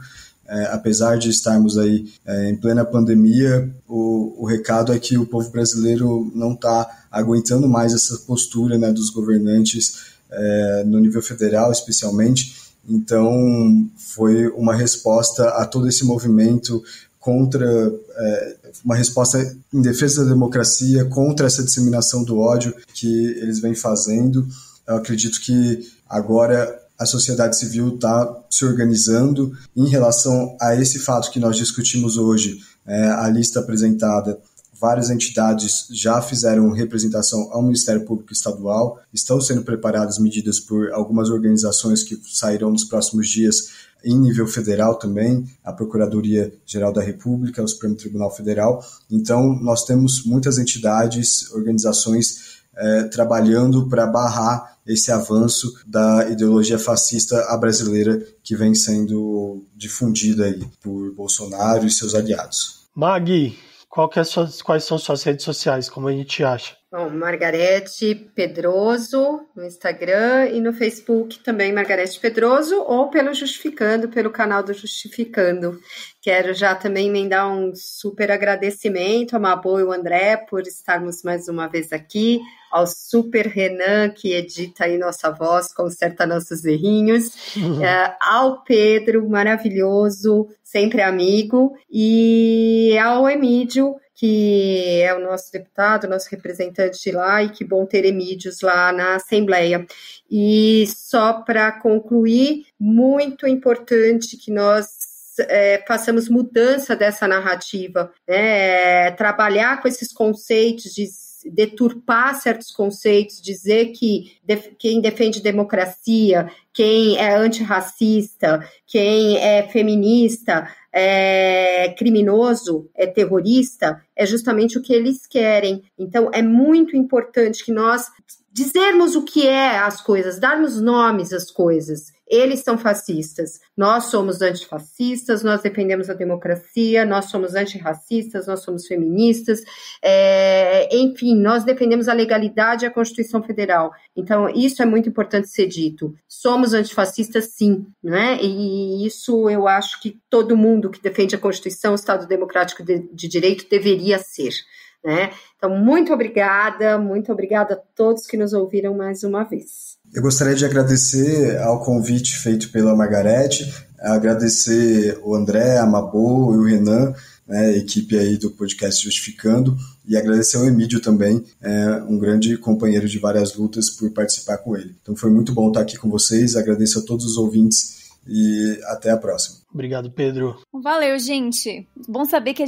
apesar de estarmos aí em plena pandemia, o recado é que o povo brasileiro não está aguentando mais essa postura, né, dos governantes no nível federal, especialmente. Então, foi uma resposta a todo esse movimento uma resposta em defesa da democracia, contra essa disseminação do ódio que eles vêm fazendo. Eu acredito que agora a sociedade civil está se organizando em relação a esse fato que nós discutimos hoje. A lista apresentada, várias entidades já fizeram representação ao Ministério Público Estadual, estão sendo preparadas medidas por algumas organizações que sairão nos próximos dias em nível federal também, a Procuradoria-Geral da República, o Supremo Tribunal Federal. Então, nós temos muitas entidades, organizações trabalhando para barrar esse avanço da ideologia fascista à brasileira que vem sendo difundida aí por Bolsonaro e seus aliados. Magui, quais são suas redes sociais, como a gente acha? Bom, Margarete Pedroso no Instagram e no Facebook também Margarete Pedroso, ou pelo Justificando, pelo canal do Justificando. Quero já também emendar um super agradecimento ao Mabô e ao André por estarmos mais uma vez aqui, ao super Renan, que edita aí nossa voz, conserta nossos errinhos, ao Pedro, maravilhoso, sempre amigo, e ao Emídio, que é o nosso deputado, nosso representante lá, e que bom ter Emídios lá na Assembleia. E só para concluir, muito importante que nós façamos mudança dessa narrativa, né? Trabalhar com esses conceitos de deturpar certos conceitos, dizer que quem defende democracia, quem é antirracista, quem é feminista, é criminoso, é terrorista, é justamente o que eles querem. Então, é muito importante que nós dizermos o que é as coisas, darmos nomes às coisas. Eles são fascistas, nós somos antifascistas, nós defendemos a democracia, nós somos antirracistas, nós somos feministas, enfim, nós defendemos a legalidade e a Constituição Federal. Então, isso é muito importante ser dito. Somos antifascistas, sim, né? E isso eu acho que todo mundo que defende a Constituição, o Estado Democrático de Direito deveria ser, né? Então, muito obrigada a todos que nos ouviram mais uma vez. Eu gostaria de agradecer ao convite feito pela Margarete, agradecer o André, a Mabô e o Renan, né, a equipe aí do podcast Justificando, e agradecer ao Emídio também, um grande companheiro de várias lutas, por participar com ele. Então foi muito bom estar aqui com vocês, agradeço a todos os ouvintes e até a próxima. Obrigado, Pedro. Valeu, gente. Bom saber que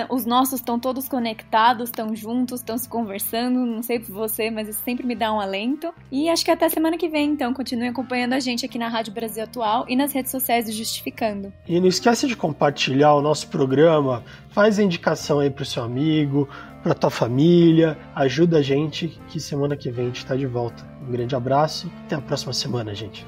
os nossos estão todos conectados, estão juntos, estão se conversando. Não sei por você, mas isso sempre me dá um alento. E acho que até semana que vem, então. Continuem acompanhando a gente aqui na Rádio Brasil Atual e nas redes sociais do Justificando. E não esquece de compartilhar o nosso programa. Faz a indicação aí pro seu amigo, pra tua família. Ajuda a gente, que semana que vem a gente tá de volta. Um grande abraço. Até a próxima semana, gente.